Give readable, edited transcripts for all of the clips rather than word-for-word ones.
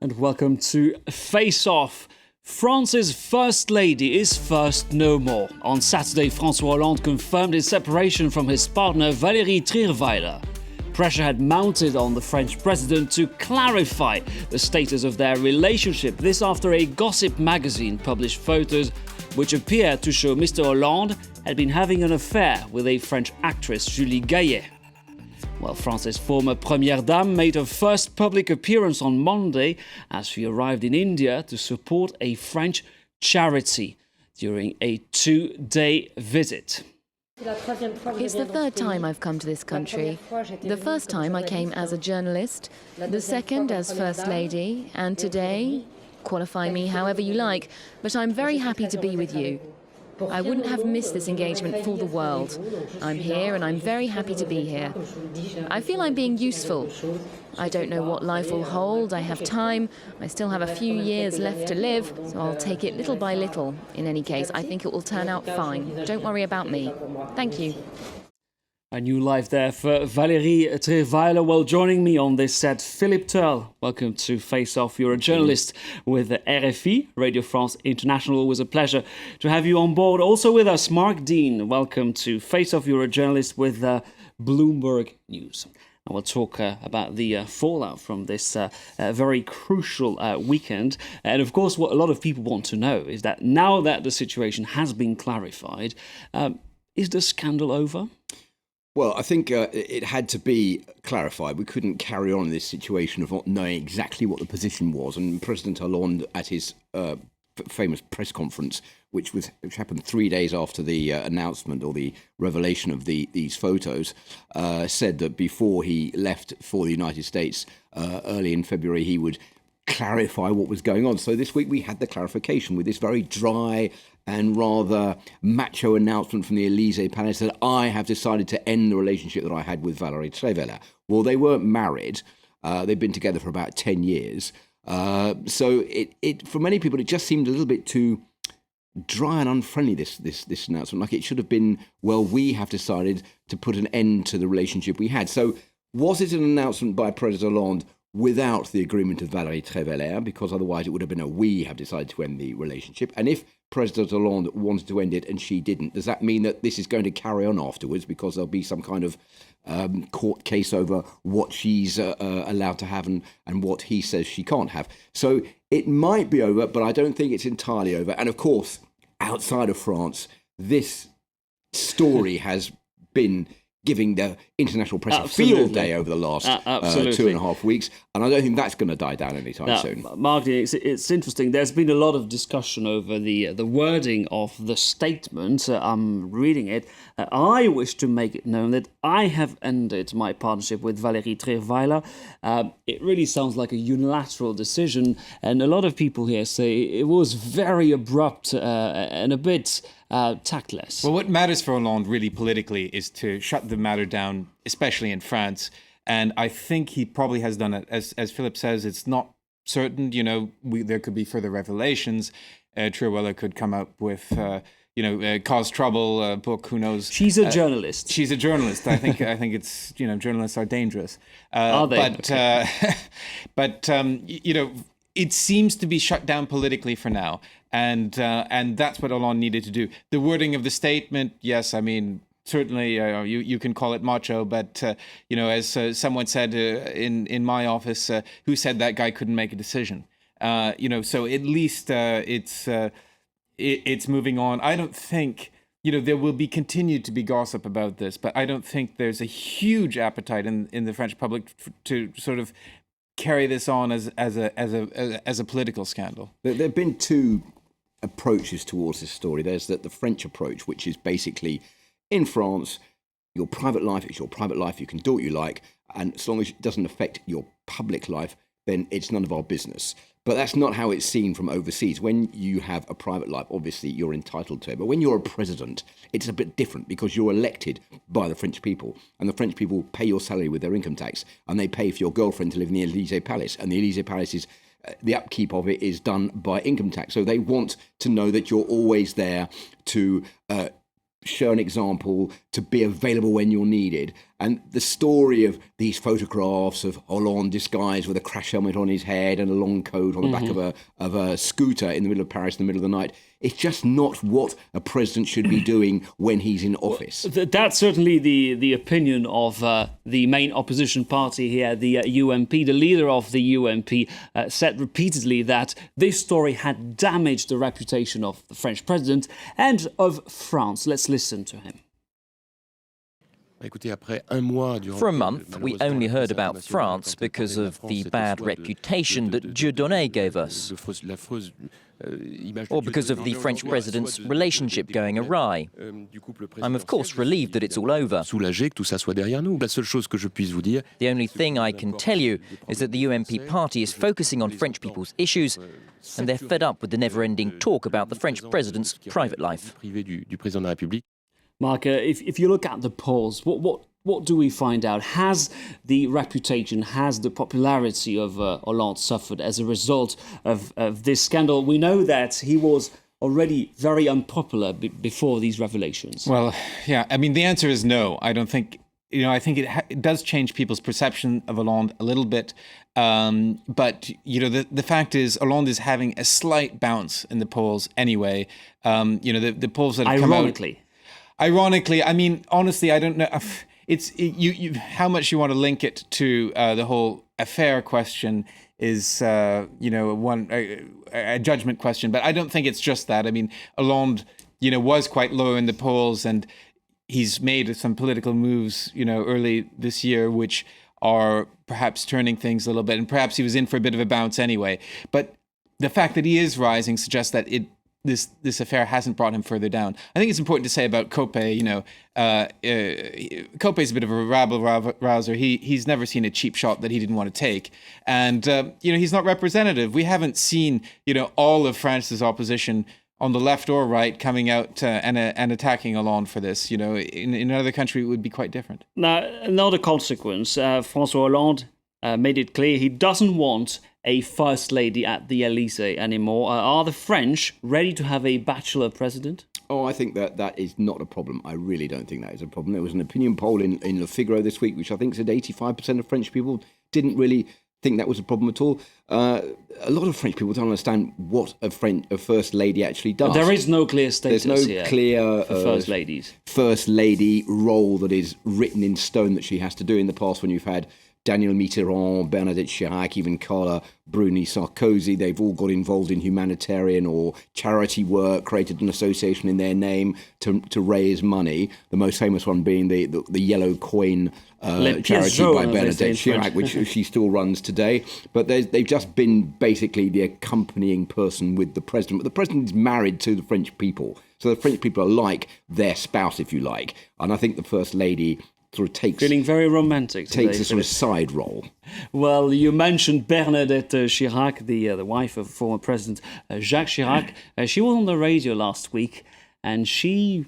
And welcome to Face Off. France's First Lady is first no more. On Saturday, François Hollande confirmed his separation from his partner Valérie Trierweiler. Pressure had mounted on the French president to clarify the status of their relationship. This after a gossip magazine published photos which appear to show Mr. Hollande had been having an affair with a French actress, Julie Gaillet. Well, France's former Première Dame made her first public appearance on Monday as she arrived in India to support a French charity during a 2-day visit. It's the third time I've come to this country. The first time I came as a journalist, the second as First Lady, and today, qualify me however you like, but I'm very happy to be with you. I wouldn't have missed this engagement for the world. I'm here and I'm very happy to be here. I feel I'm being useful. I don't know what life will hold. I have time. I still have a few years left to live, so I'll take it little by little. In any case, I think it will turn out fine. Don't worry about me. Thank you. A new life there for Valérie Trierweiler. Well, joining me on this set, Philippe Turle. Welcome to Face Off. You're a journalist with RFI, Radio France International. Always a pleasure to have you on board. Also with us, Marc Dean. Welcome to Face Off. You're a journalist with Bloomberg News. And we'll talk about the fallout from this very crucial weekend. And of course, what a lot of people want to know is that now that the situation has been clarified, is the scandal over? Well, I think it had to be clarified. We couldn't carry on in this situation of not knowing exactly what the position was. And President Hollande, at his famous press conference, which happened 3 days after the announcement or the revelation of these photos, said that before he left for the United States early in February, he would clarify what was going on. So this week we had the clarification with this very dry and rather macho announcement from the Élysée Palace that I have decided to end the relationship that I had with Valérie Trierweiler. Well, they weren't married. They've been together for about 10 years. So it for many people, it just seemed a little bit too dry and unfriendly, this announcement. Like it should have been, well, we have decided to put an end to the relationship we had. So was it an announcement by President Hollande without the agreement of Valérie Trierweiler, because otherwise it would have been a we have decided to end the relationship? And if President Hollande wanted to end it and she didn't, does that mean that this is going to carry on afterwards because there'll be some kind of court case over what she's allowed to have and what he says she can't have? So it might be over, but I don't think it's entirely over. And of course, outside of France, this story has been giving the international press a field day over the last 2.5 weeks. And I don't think that's going to die down anytime soon. Marc, it's interesting. There's been a lot of discussion over the wording of the statement. I'm reading it. I wish to make it known that I have ended my partnership with Valérie Trierweiler. It really sounds like a unilateral decision. And a lot of people here say it was very abrupt and a bit tactless. Well, what matters for Hollande really politically is to shut the matter down, especially in France. And I think he probably has done it. As Philip says, it's not certain. You know, there could be further revelations. Trierweiler could come up with, cause trouble book. Who knows? She's a journalist. She's a journalist. I think it's journalists are dangerous. Are they? But it seems to be shut down politically for now. And that's what Hollande needed to do. The wording of the statement, yes, I mean, certainly you can call it macho, but, as someone said in my office, who said that guy couldn't make a decision? So at least it's moving on. I don't think, there will be continued to be gossip about this, but I don't think there's a huge appetite in the French public to sort of carry this on as a political scandal. There have been two approaches towards this story. There's the French approach, which is basically, in France, your private life is your private life. You can do what you like, and as long as it doesn't affect your public life, then it's none of our business. But that's not how it's seen from overseas. When you have a private life, obviously you're entitled to it. But when you're a president, it's a bit different because you're elected by the French people, and the French people pay your salary with their income tax, and they pay for your girlfriend to live in the Élysée Palace, and the Élysée Palace is the upkeep of it is done by income tax. So they want to know that you're always there to show an example, to be available when you're needed. And the story of these photographs of Hollande disguised with a crash helmet on his head and a long coat on the back of a scooter in the middle of Paris in the middle of the night, it's just not what a president should be doing when he's in office. Well, that's certainly the opinion of the main opposition party here, the UMP. The leader of the UMP said repeatedly that this story had damaged the reputation of the French president and of France. Let's listen to him. For a month, we only heard about France because of the bad reputation that Dieudonné gave us, or because of the French president's relationship going awry. I'm of course relieved that it's all over. The only thing I can tell you is that the UMP party is focusing on French people's issues, and they're fed up with the never-ending talk about the French president's private life. Marc, if you look at the polls, what do we find out? Has the reputation, has the popularity of Hollande suffered as a result of this scandal? We know that he was already very unpopular before these revelations. Well, yeah, I mean, the answer is no. I don't think, I think it does change people's perception of Hollande a little bit. But, the fact is Hollande is having a slight bounce in the polls anyway. The polls that have come out... Ironically, I mean, honestly, I don't know. It's how much you want to link it to the whole affair question is, a judgment question. But I don't think it's just that. I mean, Hollande, was quite low in the polls, and he's made some political moves, early this year, which are perhaps turning things a little bit. And perhaps he was in for a bit of a bounce anyway. But the fact that he is rising suggests that this affair hasn't brought him further down. I think it's important to say about Copé, Copé's a bit of a rabble-rouser. He's never seen a cheap shot that he didn't want to take. And, he's not representative. We haven't seen, all of France's opposition on the left or right coming out and attacking Hollande for this. In another country, it would be quite different. Now, another consequence, François Hollande made it clear he doesn't want a first lady at the Elysee anymore. Are the French ready to have a bachelor president? Oh, I think that is not a problem. I really don't think that is a problem. There was an opinion poll in Le Figaro this week, which I think said 85% of French people didn't really think that was a problem at all. A lot of French people don't understand what a first lady actually does. There is no clear status There's no here clear for first ladies. First lady role that is written in stone that she has to do. In the past, when you've had Daniel Mitterrand, Bernadette Chirac, even Carla Bruni Sarkozy, they've all got involved in humanitarian or charity work, created an association in their name to raise money. The most famous one being the Yellow Coin charity by Bernadette Chirac, which she still runs today. But they've just been basically the accompanying person with the president. But the president is married to the French people. So the French people are like their spouse, if you like. And I think the First Lady sort of feeling very romantic today, takes a sort of side role. Well, you mentioned Bernadette Chirac, the wife of former President Jacques Chirac. She was on the radio last week, and she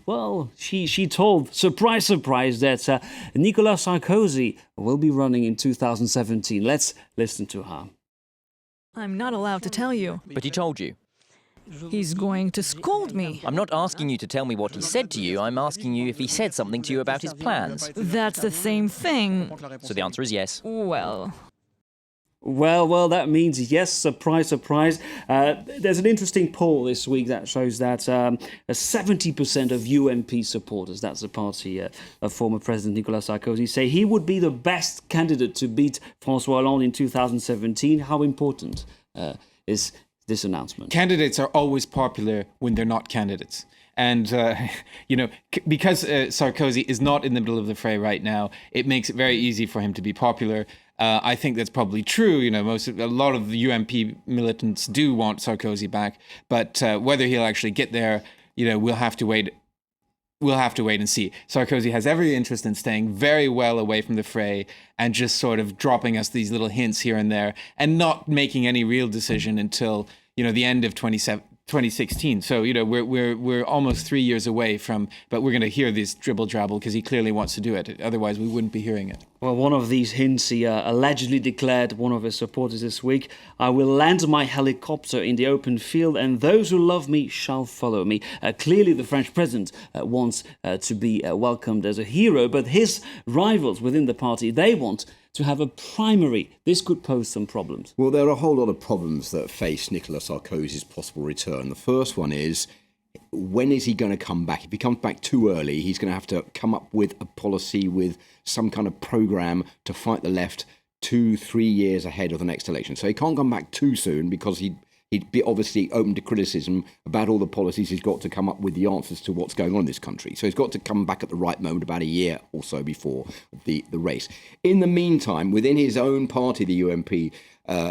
told, surprise, that Nicolas Sarkozy will be running in 2017. Let's listen to her. I'm not allowed to tell you. But he told you. He's going to scold me. I'm not asking you to tell me what he said to you. I'm asking you if he said something to you about his plans. That's the same thing. So the answer is yes. Well, that means yes, surprise. There's an interesting poll this week that shows that 70% of UMP supporters, that's the party of former President Nicolas Sarkozy, say he would be the best candidate to beat François Hollande in 2017. How important is this announcement? Candidates are always popular when they're not candidates. And, because Sarkozy is not in the middle of the fray right now, it makes it very easy for him to be popular. I think that's probably true. A lot of the UMP militants do want Sarkozy back. But whether he'll actually get there, we'll have to wait. We'll have to wait and see. Sarkozy has every interest in staying very well away from the fray and just sort of dropping us these little hints here and there and not making any real decision until, the end of 2016. So, we're almost 3 years away from, but we're going to hear this dribble drabble because he clearly wants to do it. Otherwise, we wouldn't be hearing it. Well, one of these hints he allegedly declared one of his supporters this week: "I will land my helicopter in the open field and those who love me shall follow me." Clearly the French president wants to be welcomed as a hero, but his rivals within the party, they want to have a primary. This could pose some problems. Well, there are a whole lot of problems that face Nicolas Sarkozy's possible return. The first one is, when is he going to come back? If he comes back too early, he's going to have to come up with a policy, with some kind of programme to fight the left 2-3 years ahead of the next election. So he can't come back too soon, because he'd be obviously open to criticism about all the policies he's got to come up with the answers to what's going on in this country. So he's got to come back at the right moment, about a year or so before the race. In the meantime, within his own party, the UMP,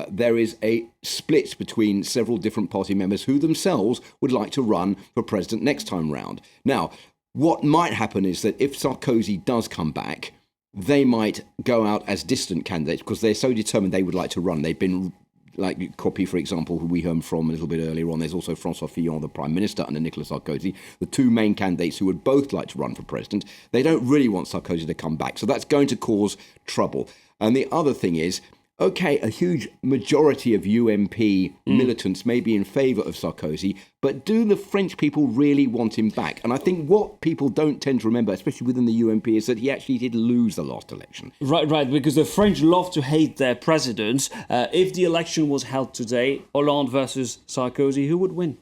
there is a split between several different party members who themselves would like to run for president next time round. Now, what might happen is that if Sarkozy does come back, they might go out as distant candidates because they're so determined they would like to run. They've been, like Copy, for example, who we heard from a little bit earlier on. There's also François Fillon, the Prime Minister, under Nicolas Sarkozy, the two main candidates who would both like to run for president. They don't really want Sarkozy to come back. So that's going to cause trouble. And the other thing is, OK, a huge majority of UMP militants may be in favour of Sarkozy, but do the French people really want him back? And I think what people don't tend to remember, especially within the UMP, is that he actually did lose the last election. Right, because the French love to hate their presidents. If the election was held today, Hollande versus Sarkozy, who would win?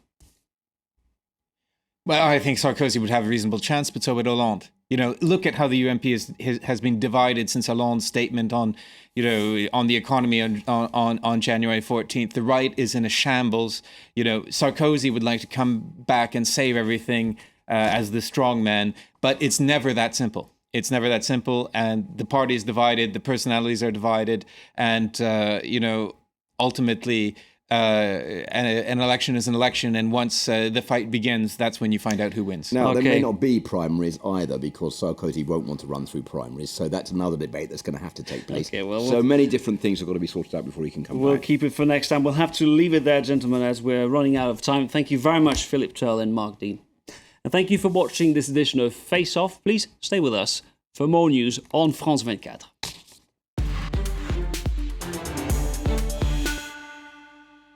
Well, I think Sarkozy would have a reasonable chance, but so would Hollande. You know, look at how the UMP has been divided since Hollande's statement on the economy on January 14th. The right is in a shambles. You know, Sarkozy would like to come back and save everything as the strong man, but it's never that simple. It's never that simple, and the party is divided, the personalities are divided, and ultimately, an election is an election, and once the fight begins, that's when you find out who wins. Now, there may not be primaries either, because Sarkozy won't want to run through primaries, so that's another debate that's going to have to take place. So many different things have got to be sorted out before he can come back. We'll keep it for next time. We'll have to leave it there, gentlemen, as we're running out of time. Thank you very much, Philip Turle and Marc Dean. And thank you for watching this edition of Face Off. Please stay with us for more news on France 24.